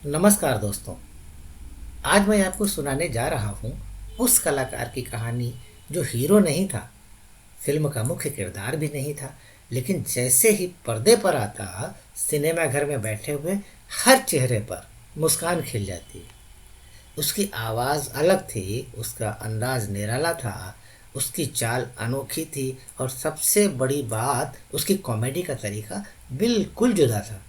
नमस्कार दोस्तों। आज मैं आपको सुनाने जा रहा हूँ उस कलाकार की कहानी जो हीरो नहीं था, फिल्म का मुख्य किरदार भी नहीं था, लेकिन जैसे ही पर्दे पर आता सिनेमा घर में बैठे हुए हर चेहरे पर मुस्कान खिल जाती। उसकी आवाज़ अलग थी, उसका अंदाज निराला था, उसकी चाल अनोखी थी और सबसे बड़ी बात उसकी कॉमेडी का तरीका बिल्कुल जुदा था।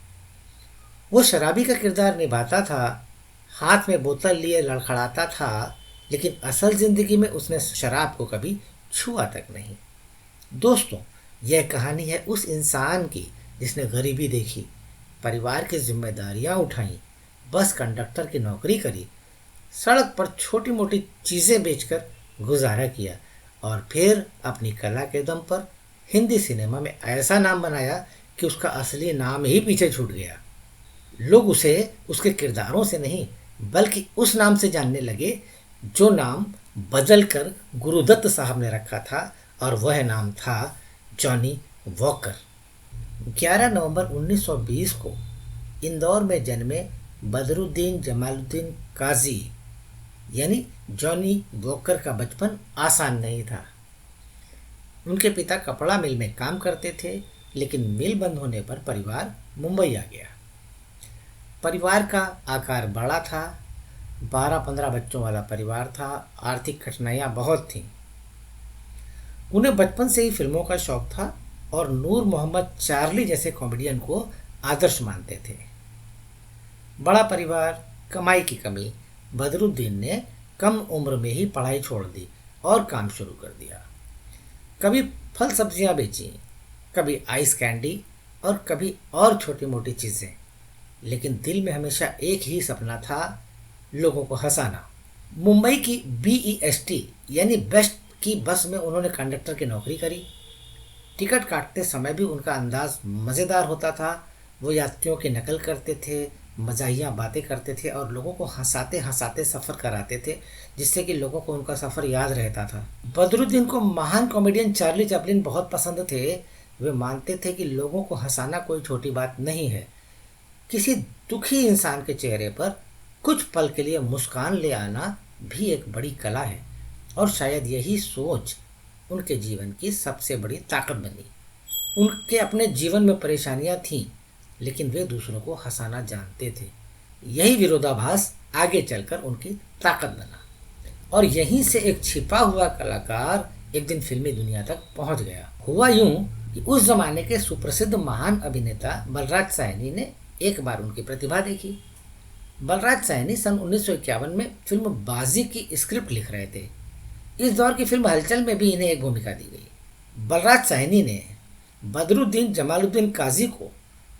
वो शराबी का किरदार निभाता था, हाथ में बोतल लिए लड़खड़ाता था, लेकिन असल जिंदगी में उसने शराब को कभी छुआ तक नहीं। दोस्तों, यह कहानी है उस इंसान की जिसने गरीबी देखी, परिवार की जिम्मेदारियां उठाई, बस कंडक्टर की नौकरी करी, सड़क पर छोटी मोटी चीज़ें बेचकर गुजारा किया और फिर अपनी कला के दम पर हिंदी सिनेमा में ऐसा नाम बनाया कि उसका असली नाम ही पीछे छूट गया। लोग उसे उसके किरदारों से नहीं बल्कि उस नाम से जानने लगे जो नाम बदल कर गुरुदत्त साहब ने रखा था, और वह नाम था जॉनी वॉकर। 11 नवंबर 1920 को इंदौर में जन्मे बदरुद्दीन जमालुद्दीन काजी यानी जॉनी वॉकर का बचपन आसान नहीं था। उनके पिता कपड़ा मिल में काम करते थे, लेकिन मिल बंद होने पर परिवार मुंबई आ गया। परिवार का आकार बड़ा था, 12-15 बच्चों वाला परिवार था, आर्थिक कठिनाइयाँ बहुत थीं। उन्हें बचपन से ही फिल्मों का शौक था और नूर मोहम्मद चार्ली जैसे कॉमेडियन को आदर्श मानते थे। बड़ा परिवार, कमाई की कमी, बदरुद्दीन ने कम उम्र में ही पढ़ाई छोड़ दी और काम शुरू कर दिया। कभी फल सब्जियां बेची, कभी आइस कैंडी और कभी और छोटी मोटी चीज़ें, लेकिन दिल में हमेशा एक ही सपना था, लोगों को हंसाना। मुंबई की BEST यानी बेस्ट की बस में उन्होंने कंडक्टर की नौकरी करी। टिकट काटते समय भी उनका अंदाज मज़ेदार होता था। वो यात्रियों की नकल करते थे, मजाहिया बातें करते थे और लोगों को हंसाते हंसाते सफ़र कराते थे, जिससे कि लोगों को उनका सफ़र याद रहता था। बदरुद्दीन को महान कॉमेडियन चार्ली चैपलिन बहुत पसंद थे। वे मानते थे कि लोगों को हंसाना कोई छोटी बात नहीं है। किसी दुखी इंसान के चेहरे पर कुछ पल के लिए मुस्कान ले आना भी एक बड़ी कला है, और शायद यही सोच उनके जीवन की सबसे बड़ी ताकत बनी। उनके अपने जीवन में परेशानियां थीं, लेकिन वे दूसरों को हंसाना जानते थे। यही विरोधाभास आगे चलकर उनकी ताकत बना, और यहीं से एक छिपा हुआ कलाकार एक दिन फिल्मी दुनिया तक पहुंच गया। हुआ यूं कि उस जमाने के सुप्रसिद्ध महान अभिनेता बलराज साहनी ने एक बार उनकी प्रतिभा देखी। बलराज साहनी सन 1951 में फिल्म बाजी की स्क्रिप्ट लिख रहे थे। इस दौर की फिल्म हलचल में भी इन्हें एक भूमिका दी गई। बलराज साहनी ने बदरुद्दीन जमालुद्दीन काजी को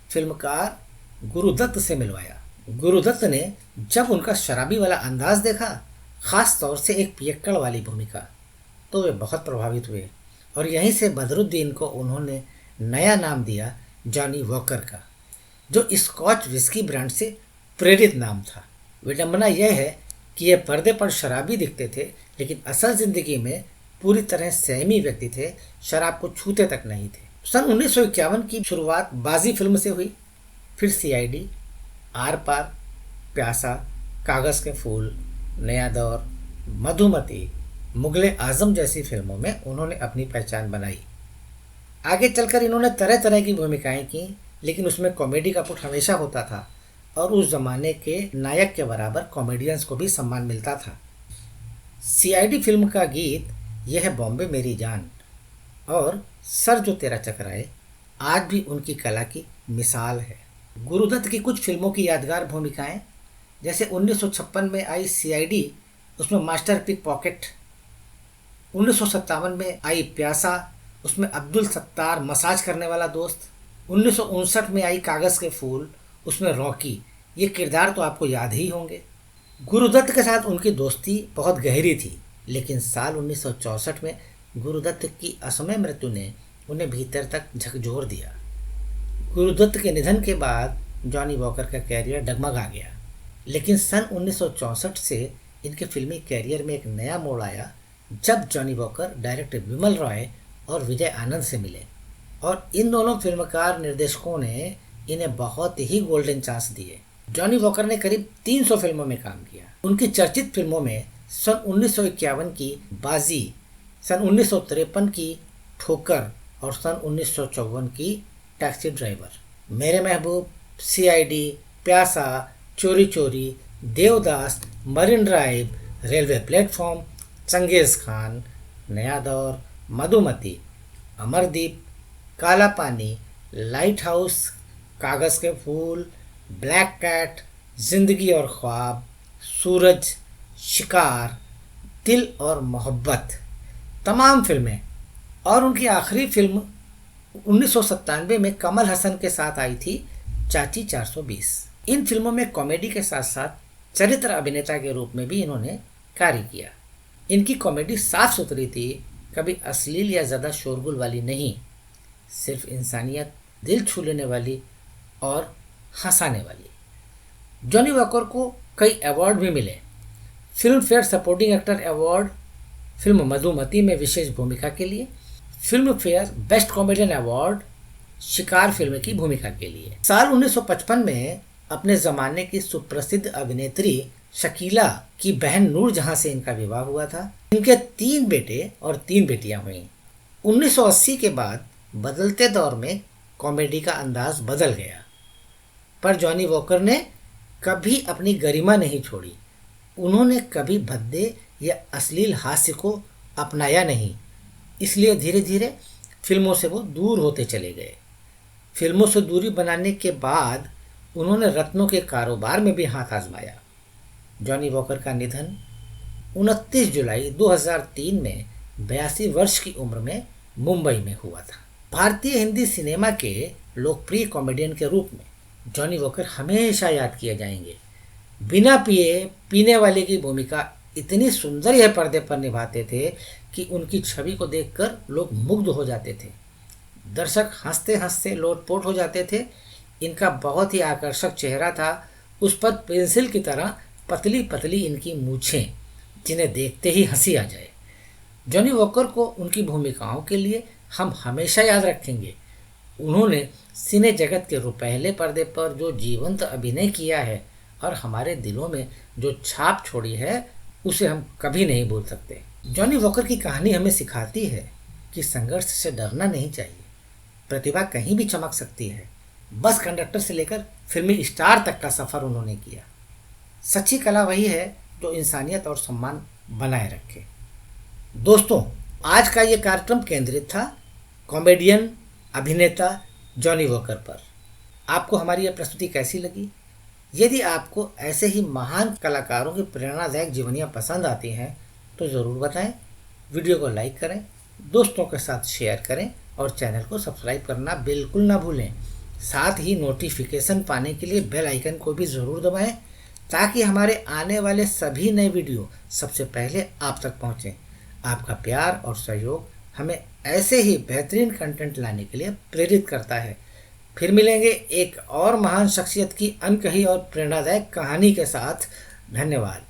फिल्मकार गुरुदत्त से मिलवाया। गुरुदत्त ने जब उनका शराबी वाला अंदाज देखा, खास तौर से एक पियक्कड़ वाली भूमिका, तो वे बहुत प्रभावित हुए और यहीं से बदरुद्दीन को उन्होंने नया नाम दिया जॉनी वॉकर का, जो स्कॉच विस्की ब्रांड से प्रेरित नाम था। विडंबना यह है कि ये पर्दे पर शराबी दिखते थे, लेकिन असल जिंदगी में पूरी तरह संयमी व्यक्ति थे, शराब को छूते तक नहीं थे। सन 1951 की शुरुआत बाजी फिल्म से हुई, फिर CID, आर पार, प्यासा, कागज़ के फूल, नया दौर, मधुमती, मुगले आजम जैसी फिल्मों में उन्होंने अपनी पहचान बनाई। आगे चलकर इन्होंने तरह तरह की भूमिकाएं की, लेकिन उसमें कॉमेडी का पुट हमेशा होता था और उस जमाने के नायक के बराबर कॉमेडियंस को भी सम्मान मिलता था। CID फिल्म का गीत यह है बॉम्बे मेरी जान और सर जो तेरा चकराए आज भी उनकी कला की मिसाल है। गुरुदत्त की कुछ फिल्मों की यादगार भूमिकाएं, जैसे 1956 में आई CID, उसमें मास्टर पिक पॉकेट, 1957 में आई प्यासा, उसमें अब्दुल सत्तार मसाज करने वाला दोस्त, 1959 में आई कागज़ के फूल, उसमें रॉकी। ये किरदार तो आपको याद ही होंगे। गुरुदत्त के साथ उनकी दोस्ती बहुत गहरी थी, लेकिन साल 1964 में गुरुदत्त की असमय मृत्यु ने उन्हें भीतर तक झकझोर दिया। गुरुदत्त के निधन के बाद जॉनी वॉकर का कैरियर डगमगा गया, लेकिन सन 1964 से इनके फिल्मी कैरियर में एक नया मोड़ आया, जब जॉनी वॉकर डायरेक्टर विमल रॉय और विजय आनंद से मिले, और इन दोनों फिल्मकार निर्देशकों ने इन्हें बहुत ही गोल्डन चांस दिए। जॉनी वॉकर ने करीब 300 फिल्मों में काम किया। उनकी चर्चित फिल्मों में सन 1951 की बाजी, सन 1953 की ठोकर और सन 1954 की टैक्सी ड्राइवर, मेरे महबूब, CID, Pyaasa, Chori Chori, Devdas, Marine Drive, Railway Platform, Changez Khan, Naya Daur, Madhumati, Amardeep, काला पानी, लाइट हाउस, कागज के फूल, ब्लैक कैट, जिंदगी और ख्वाब, सूरज, शिकार, दिल और मोहब्बत, तमाम फिल्में। और उनकी आखिरी फिल्म 1997 में कमल हसन के साथ आई थी, चाची 420। इन फिल्मों में कॉमेडी के साथ साथ चरित्र अभिनेता के रूप में भी इन्होंने कार्य किया। इनकी कॉमेडी साफ सुथरी थी, कभी अश्लील या ज़्यादा शोरगुल वाली नहीं, सिर्फ इंसानियत, दिल छू लेने वाली और हंसाने वाली। जॉनी वॉकर को कई अवार्ड भी मिले। Film fair supporting actor award film Madhumati में विशेष भूमिका के लिए, film fair best comedian award शिकार फिल्म की भूमिका के लिए। साल 1955 में अपने ज़माने की सुप्रसिद्ध अभिनेत्री शकीला की बहन नूरजहां से इनका विवाह हुआ था। इनके 3 बेटे और 3 बेटियां हुईं। 1980 के बाद बदलते दौर में कॉमेडी का अंदाज बदल गया, पर जॉनी वॉकर ने कभी अपनी गरिमा नहीं छोड़ी। उन्होंने कभी भद्दे या अश्लील हास्य को अपनाया नहीं, इसलिए धीरे धीरे फिल्मों से वो दूर होते चले गए। फिल्मों से दूरी बनाने के बाद उन्होंने रत्नों के कारोबार में भी हाथ आजमाया। जॉनी वॉकर का निधन 29 जुलाई 2003 में 82 वर्ष की उम्र में मुंबई में हुआ था। भारतीय हिंदी सिनेमा के लोकप्रिय कॉमेडियन के रूप में जॉनी वॉकर हमेशा याद किए जाएंगे। बिना पिए पीने वाले की भूमिका इतनी सुंदर यह पर्दे पर निभाते थे कि उनकी छवि को देखकर लोग मुग्ध हो जाते थे। दर्शक हंसते हंसते लोटपोट हो जाते थे। इनका बहुत ही आकर्षक चेहरा था, उस पर पेंसिल की तरह पतली पतली इनकी मूछें, जिन्हें देखते ही हंसी आ जाए। जॉनी वॉकर को उनकी भूमिकाओं के लिए हम हमेशा याद रखेंगे। उन्होंने सिने जगत के रुपहले पर्दे पर जो जीवंत अभिनय किया है और हमारे दिलों में जो छाप छोड़ी है, उसे हम कभी नहीं भूल सकते। जॉनी वॉकर की कहानी हमें सिखाती है कि संघर्ष से डरना नहीं चाहिए। प्रतिभा कहीं भी चमक सकती है। बस कंडक्टर से लेकर फिल्मी स्टार तक का सफ़र उन्होंने किया। सच्ची कला वही है जो इंसानियत और सम्मान बनाए रखे। दोस्तों, आज का ये कार्यक्रम केंद्रित था कॉमेडियन अभिनेता जॉनी वॉकर पर। आपको हमारी यह प्रस्तुति कैसी लगी? यदि आपको ऐसे ही महान कलाकारों की प्रेरणादायक जीवनियाँ पसंद आती हैं तो ज़रूर बताएं। वीडियो को लाइक करें, दोस्तों के साथ शेयर करें और चैनल को सब्सक्राइब करना बिल्कुल ना भूलें। साथ ही नोटिफिकेशन पाने के लिए बेल आइकन को भी ज़रूर दबाएं, ताकि हमारे आने वाले सभी नए वीडियो सबसे पहले आप तक पहुँचें। आपका प्यार और सहयोग हमें ऐसे ही बेहतरीन कंटेंट लाने के लिए प्रेरित करता है। फिर मिलेंगे एक और महान शख्सियत की अनकही और प्रेरणादायक कहानी के साथ। धन्यवाद।